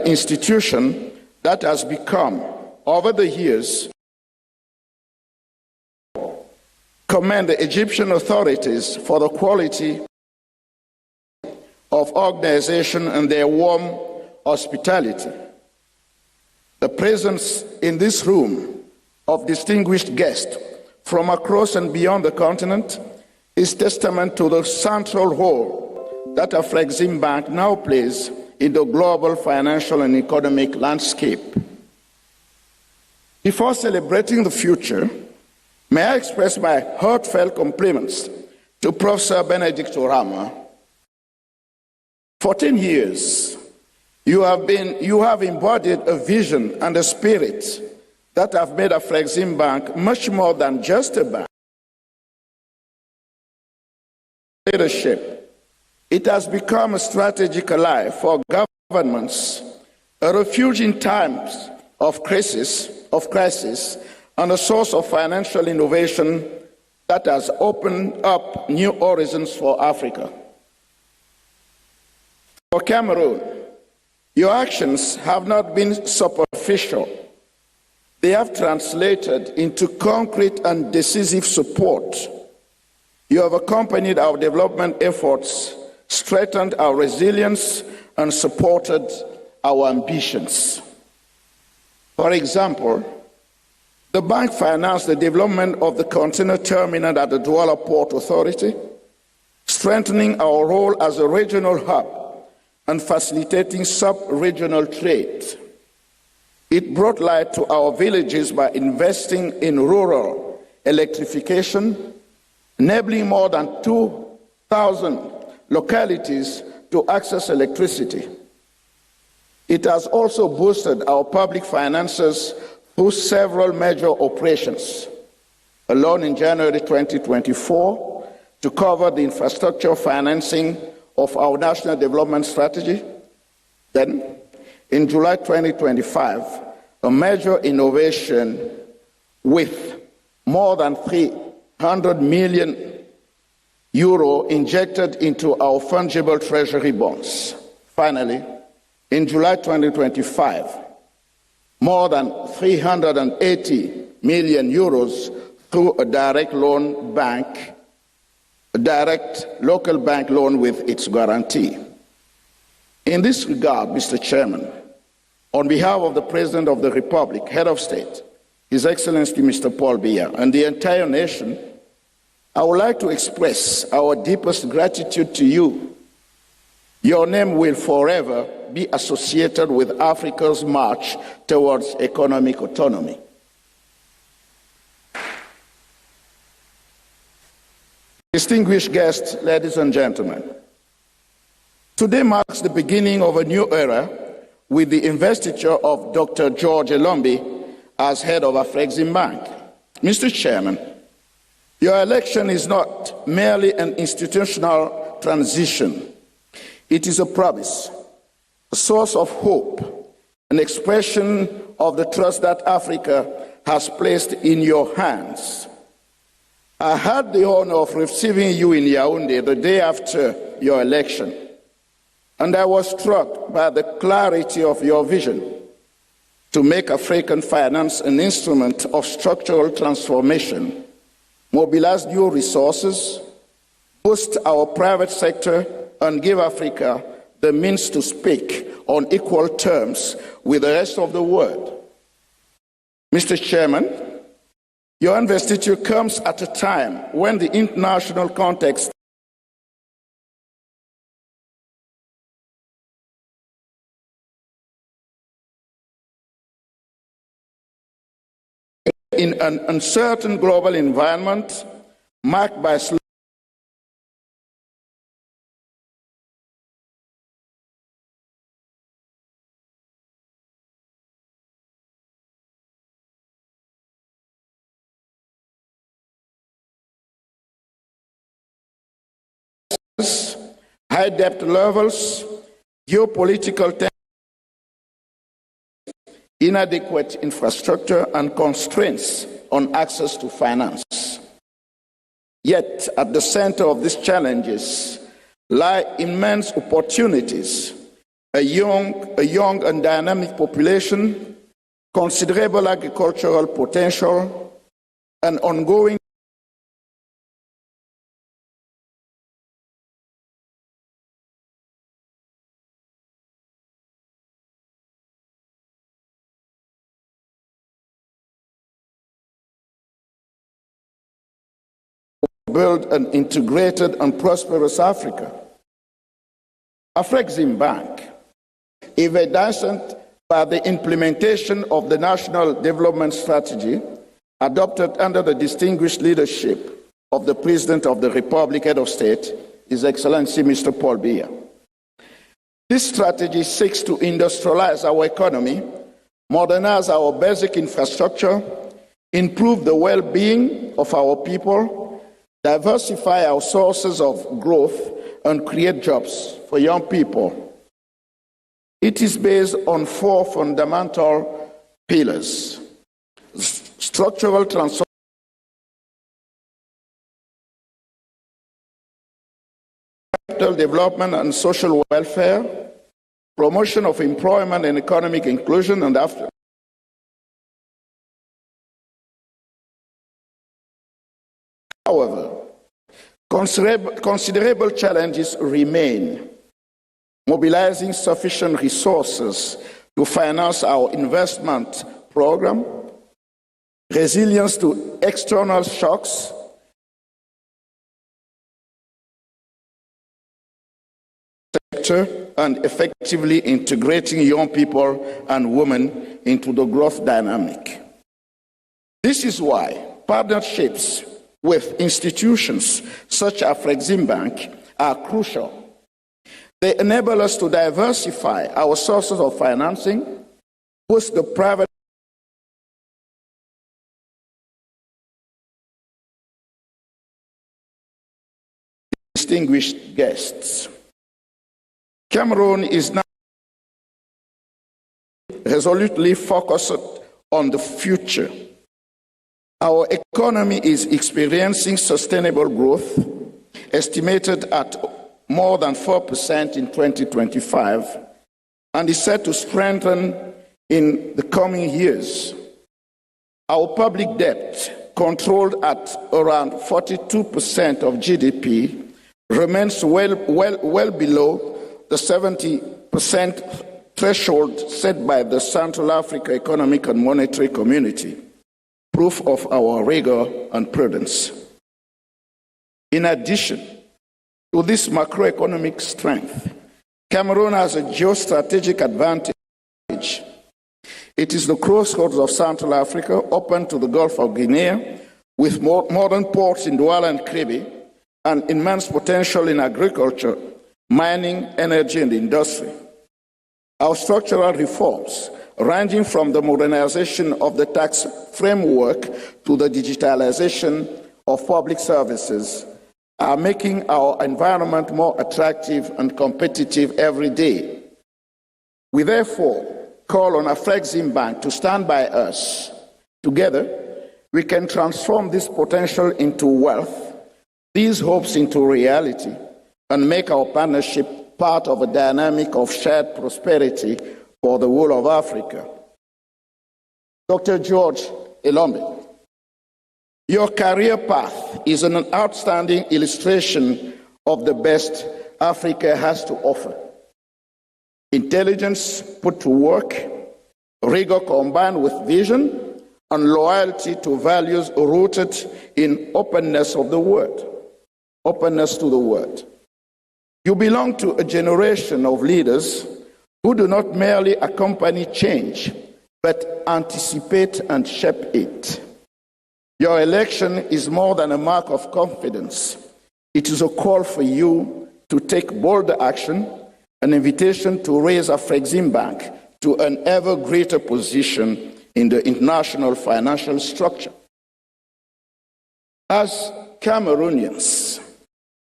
institution that has become, over the years, commend the Egyptian authorities for the quality of organization and their warm hospitality. The presence in this room of distinguished guests from across and beyond the continent is testament to the central role that Afreximbank now plays in the global financial and economic landscape. Before celebrating the future, may I express my heartfelt compliments to Professor Benedict Orama. 14 years, you have embodied a vision and a spirit that have made Afreximbank much more than just a bank. Leadership. It has become a strategic ally for governments, a refuge in times of crisis, and a source of financial innovation that has opened up new horizons for Africa. For Cameroon, your actions have not been superficial. They have translated into concrete and decisive support. You have accompanied our development efforts, strengthened our resilience, and supported our ambitions. For example, the bank financed the development of the container terminal at the Douala Port Authority, strengthening our role as a regional hub and facilitating sub-regional trade. It brought light to our villages by investing in rural electrification, enabling more than 2,000 localities to access electricity. It has also boosted our public finances through several major operations. Alone in January 2024, to cover the infrastructure financing of our national development strategy. Then, in July 2025, a major innovation with more than 300 million euro injected into our fungible treasury bonds. Finally, in July 2025, more than 380 million euros through a direct loan bank, a direct local bank loan with its guarantee. In this regard, Mr. Chairman, on behalf of the President of the Republic, Head of State, His Excellency Mr. Paul Biya, and the entire nation, I would like to express our deepest gratitude to you. Your name will forever be associated with Africa's march towards economic autonomy. Distinguished guests, ladies and gentlemen, today marks the beginning of a new era with the investiture of Dr. George ELOMBI as head of Afreximbank. Mr. Chairman, your election is not merely an institutional transition. It is a promise, a source of hope, an expression of the trust that Africa has placed in your hands. I had the honor of receiving you in Yaoundé the day after your election, and I was struck by the clarity of your vision to make African finance an instrument of structural transformation, mobilize new resources, boost our private sector, and give Africa the means to speak on equal terms with the rest of the world. Mr. Chairman, your investiture comes at a time when the international context in an uncertain global environment marked by high debt levels, geopolitical tensions, inadequate infrastructure, and constraints on access to finance. Yet, at the center of these challenges lie immense opportunities a young and dynamic population, considerable agricultural potential, and ongoing build an integrated and prosperous Africa. Afreximbank, evidenced by the implementation of the National Development Strategy adopted under the distinguished leadership of the President of the Republic, Head of State, His Excellency Mr. Paul Biya. This strategy seeks to industrialize our economy, modernize our basic infrastructure, improve the well-being of our people, diversify our sources of growth, and create jobs for young people. It is based on 4 fundamental pillars: structural transformation, capital development and social welfare, promotion of employment and economic inclusion, and after. However, considerable challenges remain. Mobilizing sufficient resources to finance our investment program, resilience to external shocks, and effectively integrating young people and women into the growth dynamic. This is why partnerships with institutions such as Afreximbank are crucial. They enable us to diversify our sources of financing, boost the private distinguished guests. Cameroon is now resolutely focused on the future. Our economy is experiencing sustainable growth, estimated at more than 4% in 2025, and is set to strengthen in the coming years. Our public debt, controlled at around 42% of GDP, remains well below the 70% threshold set by the Central Africa Economic and Monetary Community, proof of our rigor and prudence. In addition to this macroeconomic strength, Cameroon has a geostrategic advantage. It is the crossroads of Central Africa, open to the Gulf of Guinea, with modern ports in Douala and Kribi, and immense potential in agriculture, mining, energy, and industry. Our structural reforms, ranging from the modernization of the tax framework to the digitalization of public services, are making our environment more attractive and competitive every day. We therefore call on Afreximbank to stand by us. Together, we can transform this potential into wealth, these hopes into reality, and make our partnership part of a dynamic of shared prosperity for the whole of Africa. Dr. George ELOMBI, your career path is an outstanding illustration of the best Africa has to offer. Intelligence put to work, rigor combined with vision, and loyalty to values rooted in openness of the word, openness to the word. You belong to a generation of leaders who do not merely accompany change, but anticipate and shape it. Your election is more than a mark of confidence. It is a call for you to take bold action, an invitation to raise Afreximbank to an ever greater position in the international financial structure. As Cameroonians,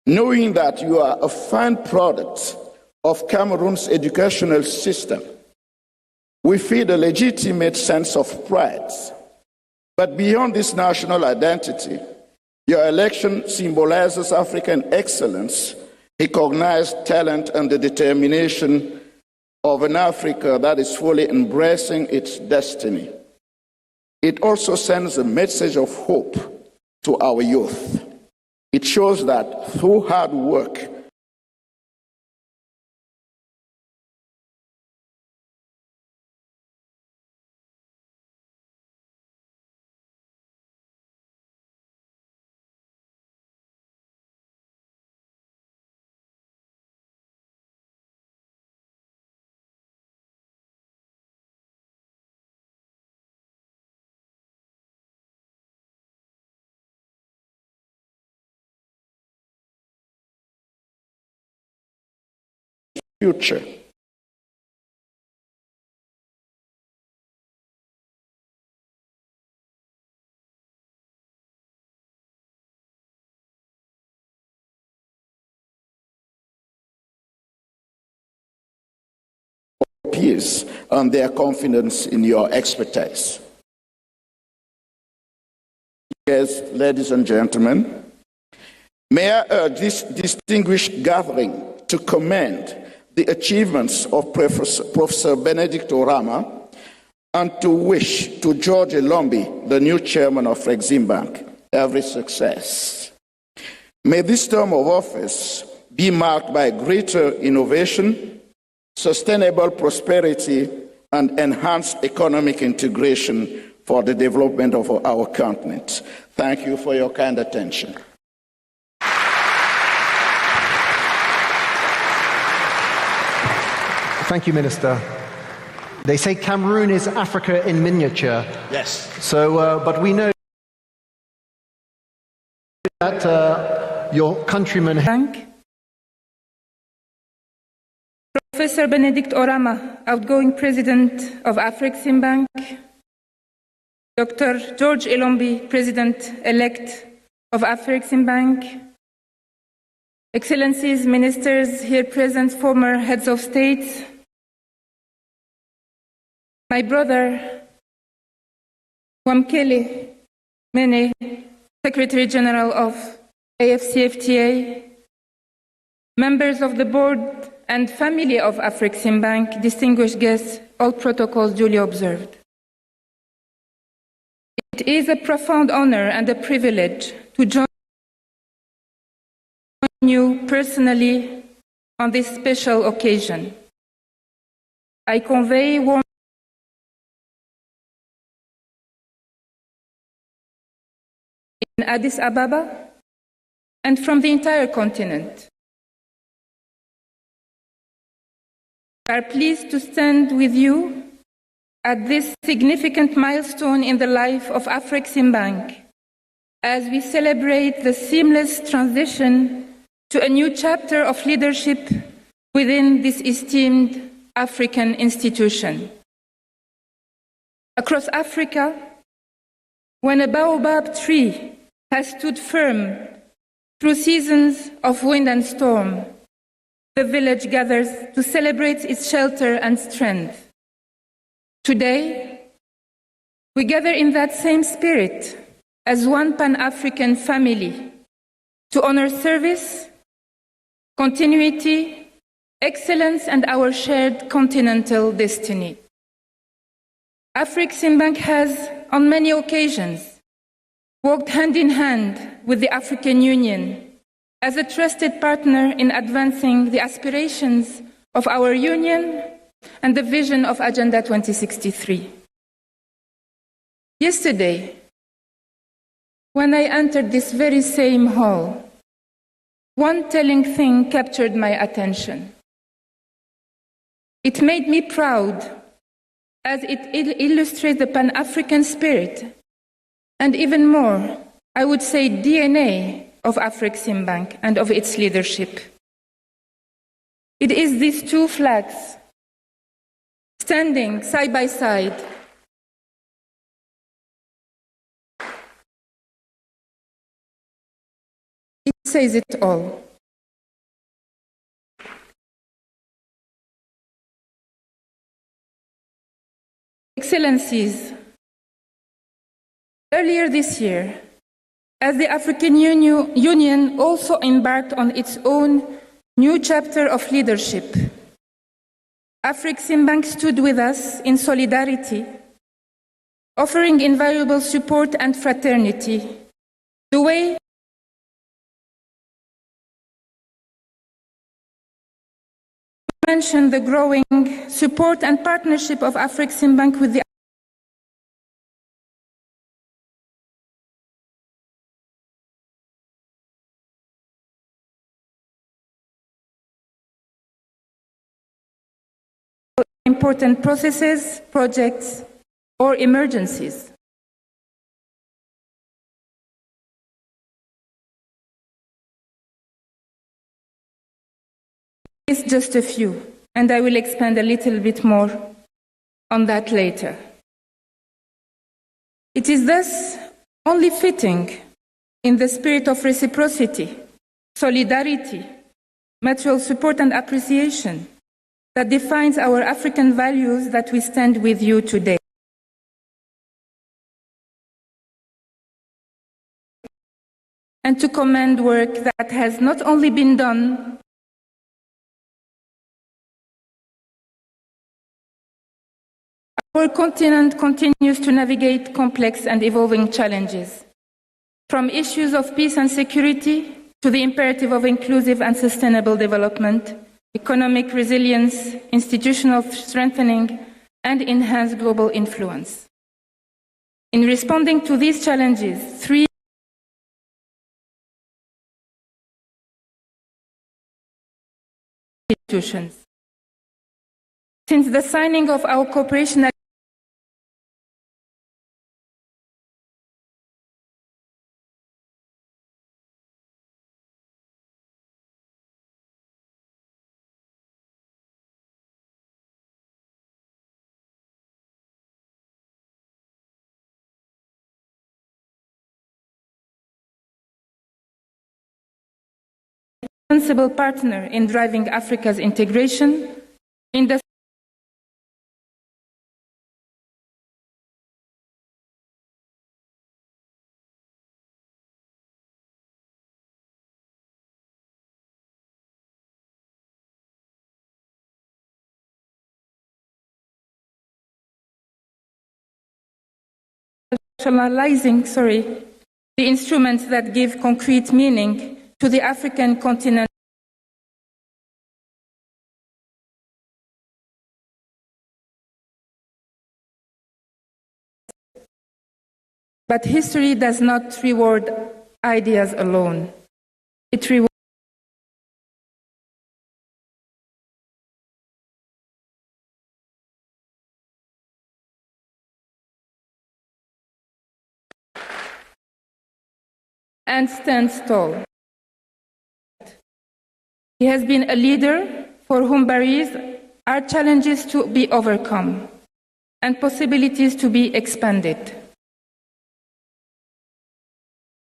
knowing that you are a fine product of Cameroon's educational system, we feel a legitimate sense of pride. But beyond this national identity, your election symbolizes African excellence, recognized talent, and the determination of an Africa that is fully embracing its destiny. It also sends a message of hope to our youth. It shows that through hard work, future. Peers and their confidence in your expertise. Yes, ladies and gentlemen, may I urge this distinguished gathering to commend the achievements of Professor Benedict Orama and to wish to George ELOMBI, the new chairman of Eximbank, every success. May this term of office be marked by greater innovation, sustainable prosperity, and enhanced economic integration for the development of our continent. Thank you for your kind attention. Thank you, Minister. They say Cameroon is Africa in miniature. Yes. So, but we know that your countrymen... Professor Benedict Orama, outgoing President of Afreximbank, Dr. George ELOMBI, President-elect of Afreximbank, Excellencies, Ministers here present, former heads of state, my brother, Wamkele Mene, Secretary General of AFCFTA, members of the board and family of Afreximbank, distinguished guests, all protocols duly observed. It is a profound honor and a privilege to join you personally on this special occasion. I convey warm in Addis Ababa and from the entire continent. We are pleased to stand with you at this significant milestone in the life of Afreximbank as we celebrate the seamless transition to a new chapter of leadership within this esteemed African institution. Across Africa, when a baobab tree has stood firm through seasons of wind and storm, the village gathers to celebrate its shelter and strength. Today, we gather in that same spirit as one Pan-African family to honor service, continuity, excellence, and our shared continental destiny. Afreximbank has, on many occasions, worked hand in hand with the African Union as a trusted partner in advancing the aspirations of our Union and the vision of Agenda 2063. Yesterday, when I entered this very same hall, one telling thing captured my attention. It made me proud as it illustrates the Pan-African spirit and even more, I would say DNA of Afreximbank and of its leadership. It is these two flags standing side by side. It says it all. Excellencies, earlier this year, as the African Union also embarked on its own new chapter of leadership, Afreximbank stood with us in solidarity, offering invaluable support and fraternity. The way I mention the growing support and partnership of Afreximbank with the important processes, projects, or emergencies. It's just a few, and I will expand a little bit more on that later. It is thus only fitting, in the spirit of reciprocity, solidarity, mutual support and appreciation, that defines our African values, that we stand with you today. And to commend work that has not only been done our continent continues to navigate complex and evolving challenges, from issues of peace and security to the imperative of inclusive and sustainable development, economic resilience, institutional strengthening, and enhanced global influence. In responding to these challenges, three institutions. Since the signing of our cooperation responsible partner in driving Africa's integration in the rationalizing, the instruments that give concrete meaning to the African continent. But history does not reward ideas alone. It rewards and stands tall. He has been a leader for whom barriers are challenges to be overcome and possibilities to be expanded.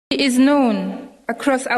He is known across our